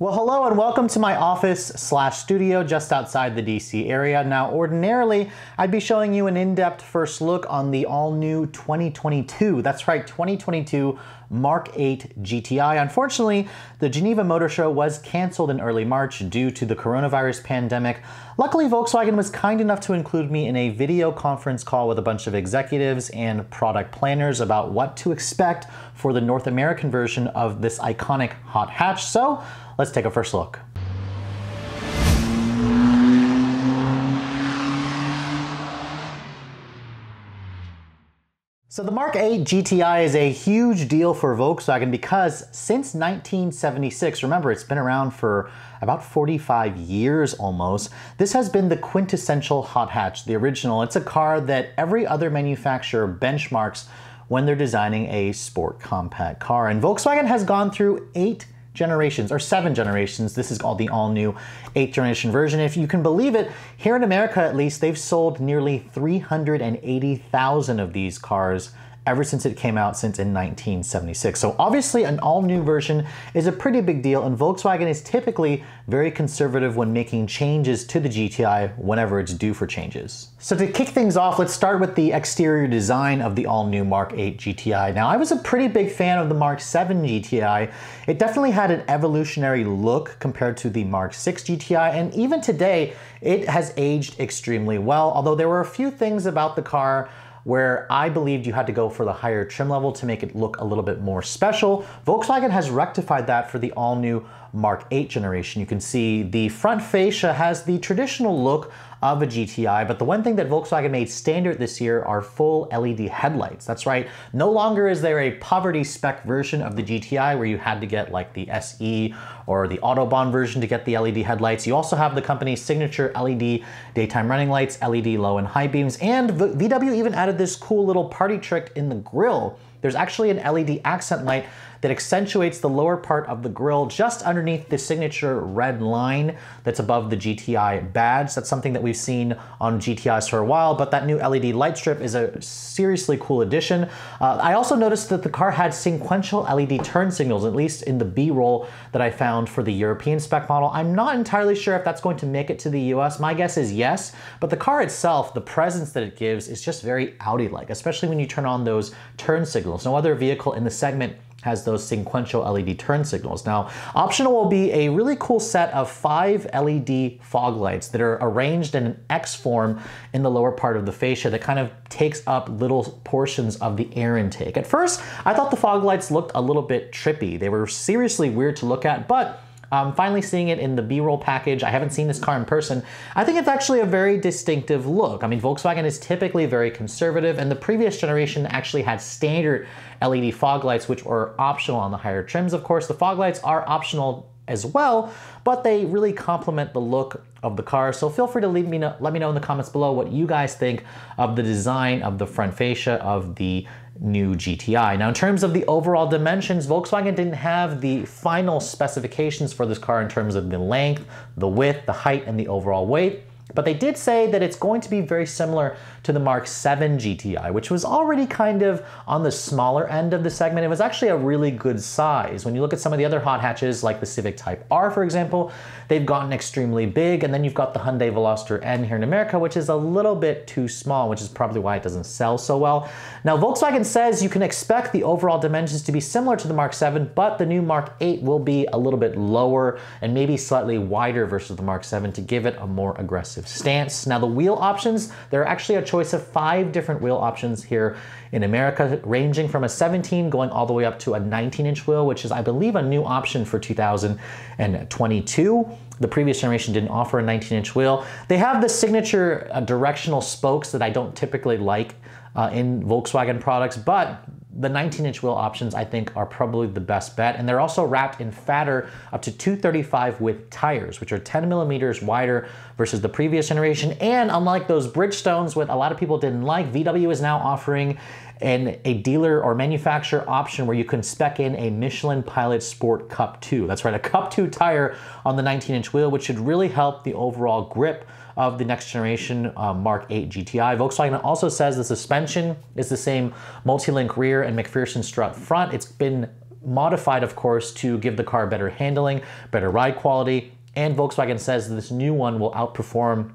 Well, hello and welcome to my office/studio just outside the DC area. Now, ordinarily, I'd be showing you an in-depth first look on the all-new 2022, that's right, 2022 Mark 8 GTI. Unfortunately, the Geneva Motor Show was canceled in early March due to the coronavirus pandemic. Luckily, Volkswagen was kind enough to include me in a video conference call with a bunch of executives and product planners about what to expect for the North American version of this iconic hot hatch. So, let's take a first look. So the Mark 8 GTI is a huge deal for Volkswagen because since 1976, remember it's been around for about 45 years almost, this has been the quintessential hot hatch, the original. It's a car that every other manufacturer benchmarks when they're designing a sport compact car. And Volkswagen has gone through 8 generations, or 7 generations. This is called the all-new 8th generation version. If you can believe it, here in America at least, they've sold nearly 380,000 of these cars ever since it came out in 1976. So obviously an all-new version is a pretty big deal, and Volkswagen is typically very conservative when making changes to the GTI whenever it's due for changes. So to kick things off, let's start with the exterior design of the all-new Mark 8 GTI. Now, I was a pretty big fan of the Mark 7 GTI. It definitely had an evolutionary look compared to the Mark 6 GTI, and even today, it has aged extremely well, although there were a few things about the car where I believed you had to go for the higher trim level to make it look a little bit more special. Volkswagen has rectified that for the all-new Mark 8 generation. You can see the front fascia has the traditional look of a GTI, but the one thing that Volkswagen made standard this year are full LED headlights. That's right, no longer is there a poverty spec version of the GTI where you had to get like the SE or the Autobahn version to get the LED headlights. You also have the company's signature LED daytime running lights, LED low and high beams, and VW even added this cool little party trick in the grille. There's actually an LED accent light that accentuates the lower part of the grille just underneath the signature red line that's above the GTI badge. That's something that we've seen on GTIs for a while, but that new LED light strip is a seriously cool addition. I also noticed that the car had sequential LED turn signals, at least in the B-roll that I found for the European spec model. I'm not entirely sure if that's going to make it to the US. My guess is yes, but the car itself, the presence that it gives is just very Audi-like, especially when you turn on those turn signals. No other vehicle in the segment has those sequential LED turn signals. Now, optional will be a really cool set of 5 LED fog lights that are arranged in an X form in the lower part of the fascia that kind of takes up little portions of the air intake. At first, I thought the fog lights looked a little bit trippy. They were seriously weird to look at, but finally seeing it in the B-roll package, I haven't seen this car in person, I think it's actually a very distinctive look. I mean, Volkswagen is typically very conservative, and the previous generation actually had standard LED fog lights, which were optional on the higher trims. Of course, the fog lights are optional as well, but they really complement the look of the car. So feel free to let me know in the comments below what you guys think of the design of the front fascia of the new GTI. Now, in terms of the overall dimensions, Volkswagen didn't have the final specifications for this car in terms of the length, the width, the height, and the overall weight. But they did say that it's going to be very similar to the Mark 7 GTI, which was already kind of on the smaller end of the segment. It was actually a really good size. When you look at some of the other hot hatches, like the Civic Type R, for example, they've gotten extremely big. And then you've got the Hyundai Veloster N here in America, which is a little bit too small, which is probably why it doesn't sell so well. Now, Volkswagen says you can expect the overall dimensions to be similar to the Mark 7, but the new Mark 8 will be a little bit lower and maybe slightly wider versus the Mark 7 to give it a more aggressive stance. Now, the wheel options, there are actually a choice of 5 different wheel options here in America, ranging from a 17 going all the way up to a 19-inch wheel, which is, I believe, a new option for 2022. The previous generation didn't offer a 19-inch wheel. They have the signature directional spokes that I don't typically like in Volkswagen products, but the 19-inch wheel options, I think, are probably the best bet. And they're also wrapped in fatter up to 235 width tires, which are 10 millimeters wider versus the previous generation. And unlike those Bridgestones, what a lot of people didn't like, VW is now offering a dealer or manufacturer option where you can spec in a Michelin Pilot Sport Cup 2. That's right, a Cup 2 tire on the 19-inch wheel, which should really help the overall grip of the next generation Mark 8 GTI. Volkswagen also says the suspension is the same multi-link rear and McPherson strut front. It's been modified, of course, to give the car better handling, better ride quality, and Volkswagen says this new one will outperform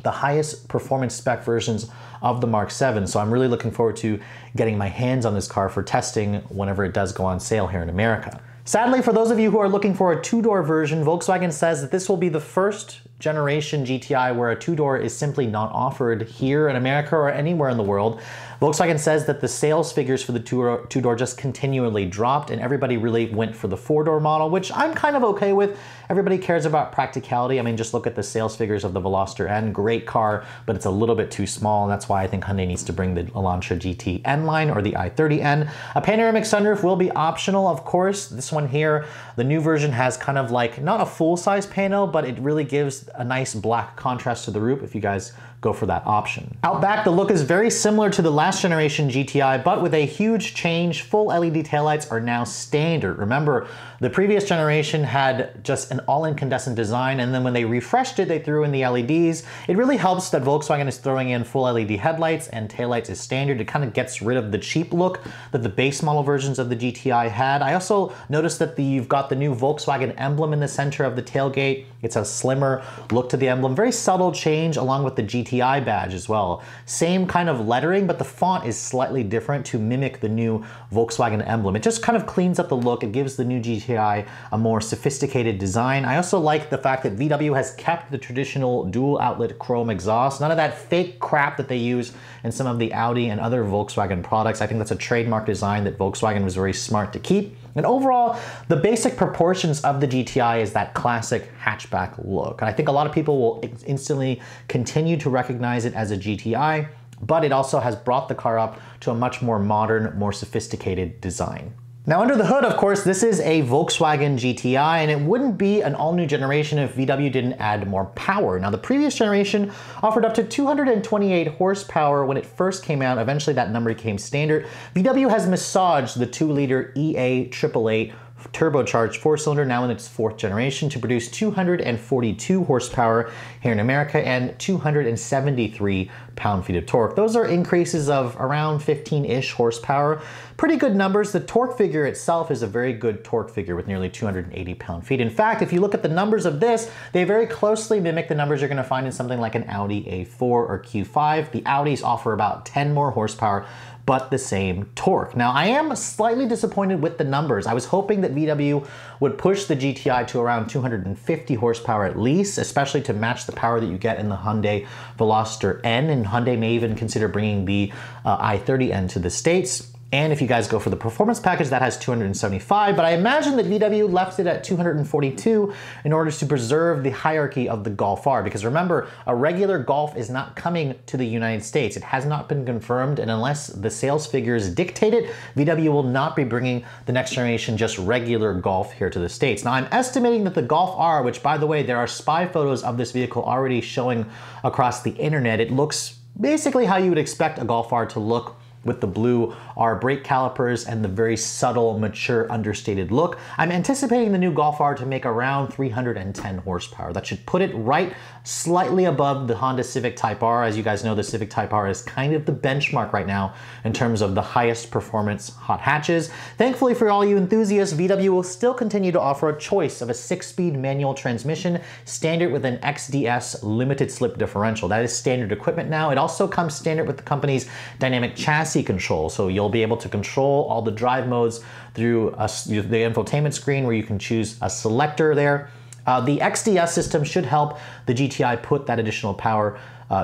the highest performance spec versions of the Mark 7. So I'm really looking forward to getting my hands on this car for testing whenever it does go on sale here in America. Sadly, for those of you who are looking for a two-door version, Volkswagen says that this will be the first generation GTI where a two-door is simply not offered here in America or anywhere in the world. Volkswagen says that the sales figures for the two-door just continually dropped and everybody really went for the four-door model, which I'm kind of okay with. Everybody cares about practicality. I mean, just look at the sales figures of the Veloster N. Great car, but it's a little bit too small, and that's why I think Hyundai needs to bring the Elantra GT N line or the i30N. A panoramic sunroof will be optional, of course. This one here, the new version has kind of like, not a full-size panel, but it really gives a nice black contrast to the roof if you guys go for that option. Out back, the look is very similar to the last generation GTI, but with a huge change. Full LED taillights are now standard. Remember, the previous generation had just an all-incandescent design, and then when they refreshed it, they threw in the LEDs. It really helps that Volkswagen is throwing in full LED headlights and taillights is standard. It kind of gets rid of the cheap look that the base model versions of the GTI had. I also noticed that you've got the new Volkswagen emblem in the center of the tailgate. It's a slimmer look to the emblem. Very subtle change along with the GTI badge as well. Same kind of lettering, but the font is slightly different to mimic the new Volkswagen emblem. It just kind of cleans up the look. It gives the new GTI a more sophisticated design. I also like the fact that VW has kept the traditional dual outlet chrome exhaust. None of that fake crap that they use in some of the Audi and other Volkswagen products. I think that's a trademark design that Volkswagen was very smart to keep. And overall, the basic proportions of the GTI is that classic hatchback look. And I think a lot of people will instantly continue to recognize it as a GTI, but it also has brought the car up to a much more modern, more sophisticated design. Now under the hood, of course, this is a Volkswagen GTI, and it wouldn't be an all-new generation if VW didn't add more power. Now the previous generation offered up to 228 horsepower when it first came out. Eventually that number became standard. VW has massaged the 2-liter EA888 turbocharged four-cylinder, now in its fourth generation, to produce 242 horsepower here in America and 273 pound-feet of torque. Those are increases of around 15-ish horsepower. Pretty good numbers. The torque figure itself is a very good torque figure with nearly 280 pound-feet. In fact, if you look at the numbers of this, they very closely mimic the numbers you're going to find in something like an Audi A4 or Q5. The Audis offer about 10 more horsepower, but the same torque. Now, I am slightly disappointed with the numbers. I was hoping that VW would push the GTI to around 250 horsepower at least, especially to match the power that you get in the Hyundai Veloster N, and Hyundai may even consider bringing the i30N to the States. And if you guys go for the performance package, that has 275, but I imagine that VW left it at 242 in order to preserve the hierarchy of the Golf R, because remember, a regular Golf is not coming to the United States. It has not been confirmed, and unless the sales figures dictate it, VW will not be bringing the next generation just regular Golf here to the States. Now, I'm estimating that the Golf R, which by the way, there are spy photos of this vehicle already showing across the internet, it looks basically how you would expect a Golf R to look, with the blue R brake calipers and the very subtle, mature, understated look. I'm anticipating the new Golf R to make around 310 horsepower. That should put it right slightly above the Honda Civic Type R. As you guys know, the Civic Type R is kind of the benchmark right now in terms of the highest performance hot hatches. Thankfully for all you enthusiasts, VW will still continue to offer a choice of a 6-speed manual transmission, standard with an XDS limited slip differential. That is standard equipment now. It also comes standard with the company's dynamic chassis control, so you'll be able to control all the drive modes through the infotainment screen where you can choose a selector there. The XDS system should help the GTI put that additional power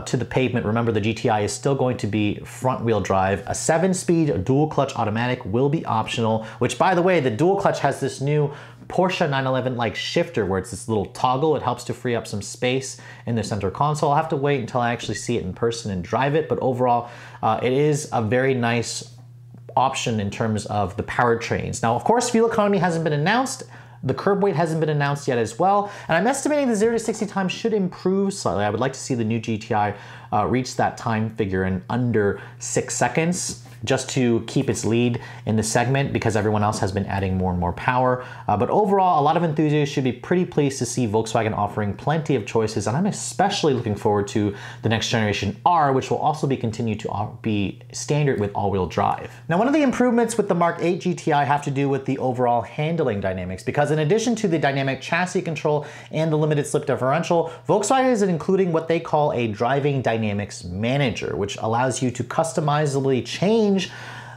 to the pavement. Remember, the GTI is still going to be front-wheel drive. A 7-speed dual-clutch automatic will be optional, which, by the way, the dual-clutch has this new Porsche 911-like shifter where it's this little toggle. It helps to free up some space in the center console. I'll have to wait until I actually see it in person and drive it, but overall, it is a very nice option in terms of the powertrains. Now, of course, fuel economy hasn't been announced. The curb weight hasn't been announced yet as well, and I'm estimating the 0 to 60 time should improve slightly. I would like to see the new GTI reach that time figure in under 6 seconds. just to keep its lead in the segment because everyone else has been adding more and more power. But overall, a lot of enthusiasts should be pretty pleased to see Volkswagen offering plenty of choices, and I'm especially looking forward to the next generation R, which will also be continued to be standard with all-wheel drive. Now, one of the improvements with the Mark 8 GTI have to do with the overall handling dynamics, because in addition to the dynamic chassis control and the limited slip differential, Volkswagen is including what they call a driving dynamics manager, which allows you to customizably change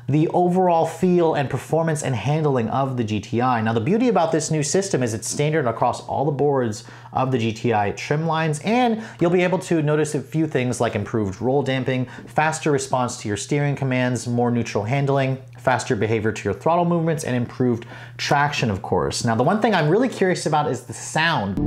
the overall feel and performance and handling of the GTI. Now, the beauty about this new system is it's standard across all the boards of the GTI trim lines, and you'll be able to notice a few things like improved roll damping, faster response to your steering commands, more neutral handling, faster behavior to your throttle movements, and improved traction, of course. Now, the one thing I'm really curious about is the sound.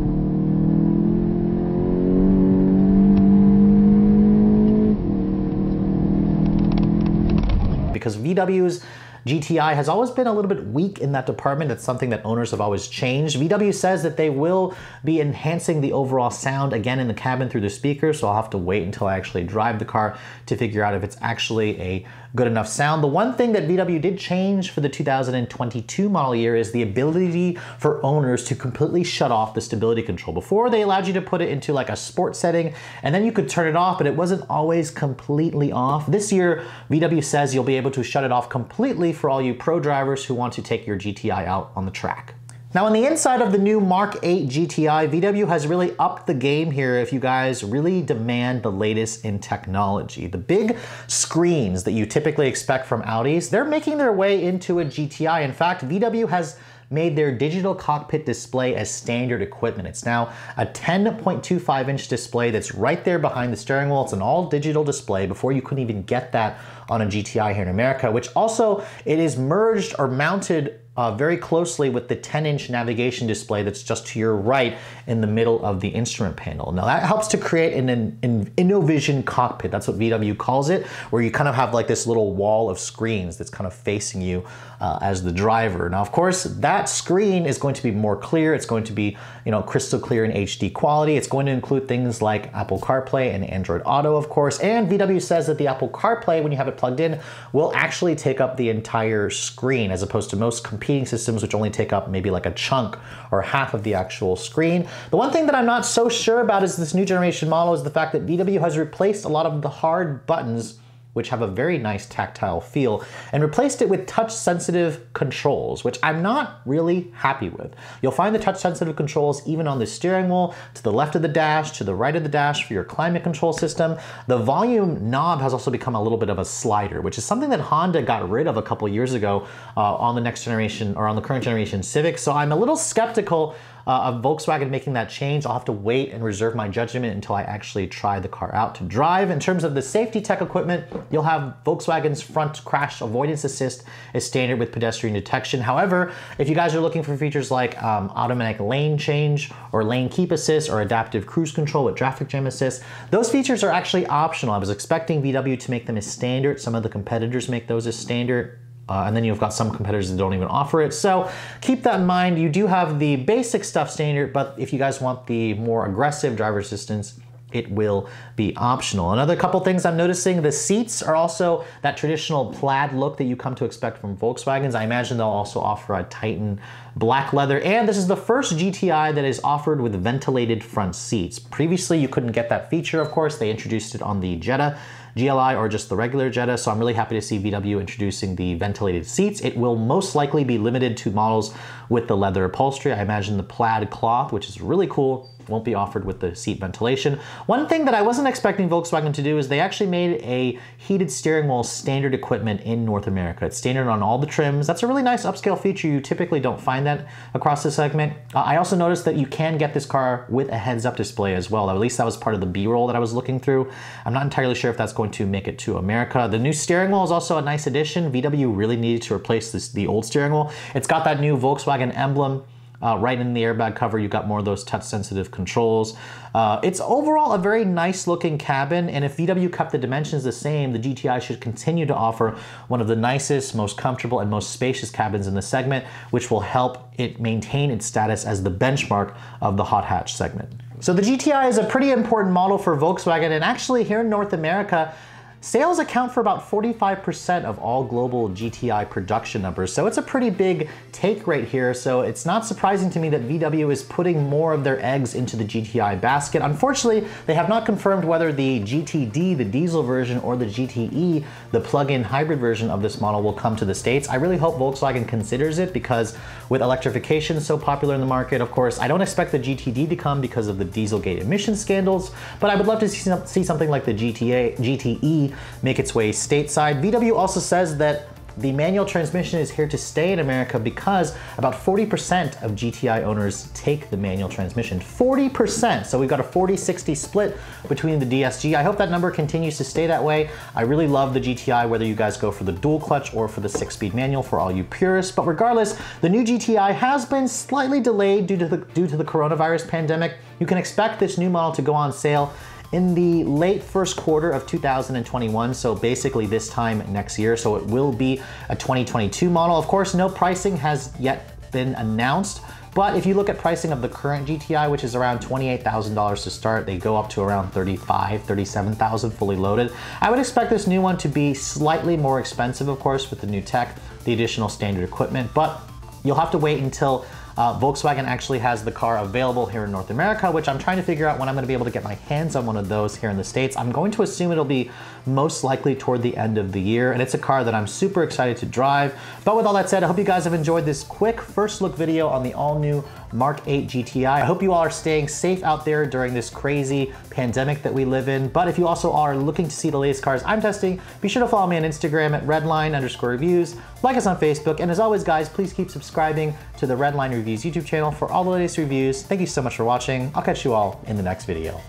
Because VW's GTI has always been a little bit weak in that department. It's something that owners have always changed. VW says that they will be enhancing the overall sound again in the cabin through the speakers, so I'll have to wait until I actually drive the car to figure out if it's actually a good enough sound. The one thing that VW did change for the 2022 model year is the ability for owners to completely shut off the stability control. Before, they allowed you to put it into like a sport setting and then you could turn it off, but it wasn't always completely off. This year, VW says you'll be able to shut it off completely for all you pro drivers who want to take your GTI out on the track. Now, on the inside of the new Mark 8 GTI, VW has really upped the game here if you guys really demand the latest in technology. The big screens that you typically expect from Audis, they're making their way into a GTI. In fact, VW has made their digital cockpit display as standard equipment. It's now a 10.25-inch display that's right there behind the steering wheel. It's an all-digital display. Before, you couldn't even get that on a GTI here in America, which also, it is merged or mounted very closely with the 10-inch navigation display that's just to your right in the middle of the instrument panel. Now, that helps to create an InnoVision cockpit. That's what VW calls it, where you kind of have like this little wall of screens that's kind of facing you as the driver. Now, of course, that screen is going to be more clear. It's going to be, you know, crystal clear in HD quality. It's going to include things like Apple CarPlay and Android Auto, of course. And VW says that the Apple CarPlay, when you have it plugged in, will actually take up the entire screen, as opposed to most competing systems which only take up maybe like a chunk or half of the actual screen. The one thing that I'm not so sure about is this new generation model is the fact that VW has replaced a lot of the hard buttons, which have a very nice tactile feel, and replaced it with touch-sensitive controls, which I'm not really happy with. You'll find the touch-sensitive controls even on the steering wheel, to the left of the dash, to the right of the dash for your climate control system. The volume knob has also become a little bit of a slider, which is something that Honda got rid of a couple years ago on the next generation, or on the current generation Civic. So I'm a little skeptical of Volkswagen making that change. I'll have to wait and reserve my judgment until I actually try the car out to drive. In terms of the safety tech equipment, you'll have Volkswagen's front crash avoidance assist as standard with pedestrian detection. However, if you guys are looking for features like automatic lane change or lane keep assist or adaptive cruise control with traffic jam assist, those features are actually optional. I was expecting VW to make them as standard. Some of the competitors make those as standard. And then you've got some competitors that don't even offer it. So keep that in mind. You do have the basic stuff standard, but if you guys want the more aggressive driver assistance, it will be optional. Another couple things I'm noticing, the seats are also that traditional plaid look that you come to expect from Volkswagens. I imagine they'll also offer a Titan black leather, and this is the first GTI that is offered with ventilated front seats. Previously, you couldn't get that feature, of course. They introduced it on the Jetta GLI or just the regular Jetta, so I'm really happy to see VW introducing the ventilated seats. It will most likely be limited to models with the leather upholstery. I imagine the plaid cloth, which is really cool, won't be offered with the seat ventilation. One thing that I wasn't expecting Volkswagen to do is they actually made a heated steering wheel standard equipment in North America. It's standard on all the trims. That's a really nice upscale feature. You typically don't find that across the segment. I also noticed that you can get this car with a heads-up display as well. At least that was part of the B-roll that I was looking through. I'm not entirely sure if that's going to make it to America. The new steering wheel is also a nice addition. VW really needed to replace the old steering wheel. It's got that new Volkswagen emblem. Right in the airbag cover, you've got more of those touch-sensitive controls. It's overall a very nice looking cabin, and if VW kept the dimensions the same, the GTI should continue to offer one of the nicest, most comfortable, and most spacious cabins in the segment, which will help it maintain its status as the benchmark of the hot hatch segment. So the GTI is a pretty important model for Volkswagen, and actually here in North America, Sales account for about 45% of all global GTI production numbers, so it's a pretty big take rate here, so it's not surprising to me that VW is putting more of their eggs into the GTI basket. Unfortunately, they have not confirmed whether the GTD, the diesel version, or the GTE, the plug-in hybrid version of this model, will come to the States. I really hope Volkswagen considers it, because with electrification so popular in the market, of course, I don't expect the GTD to come because of the Dieselgate emission scandals, but I would love to see something like the GTE make its way stateside. VW also says that the manual transmission is here to stay in America because about 40% of GTI owners take the manual transmission. 40%! So we've got a 40-60 split between the DSG. I hope that number continues to stay that way. I really love the GTI, whether you guys go for the dual clutch or for the 6-speed manual for all you purists. But regardless, the new GTI has been slightly delayed due to the coronavirus pandemic. You can expect this new model to go on sale in the late first quarter of 2021, so basically this time next year. So it will be a 2022 model. Of course, no pricing has yet been announced, but if you look at pricing of the current GTI, which is around $28,000 to start, they go up to around $35,000, $37,000 fully loaded. I would expect this new one to be slightly more expensive, of course, with the new tech, the additional standard equipment, but you'll have to wait until Volkswagen actually has the car available here in North America, which I'm trying to figure out when I'm going to be able to get my hands on one of those here in the States. I'm going to assume it'll be most likely toward the end of the year, and it's a car that I'm super excited to drive. But with all that said, I hope you guys have enjoyed this quick first look video on the all-new Mark 8 GTI. I hope you all are staying safe out there during this crazy pandemic that we live in. But if you also are looking to see the latest cars I'm testing, be sure to follow me on Instagram at redline_reviews, like us on Facebook, and as always guys, please keep subscribing to the Redline Reviews YouTube channel for all the latest reviews. Thank you so much for watching. I'll catch you all in the next video.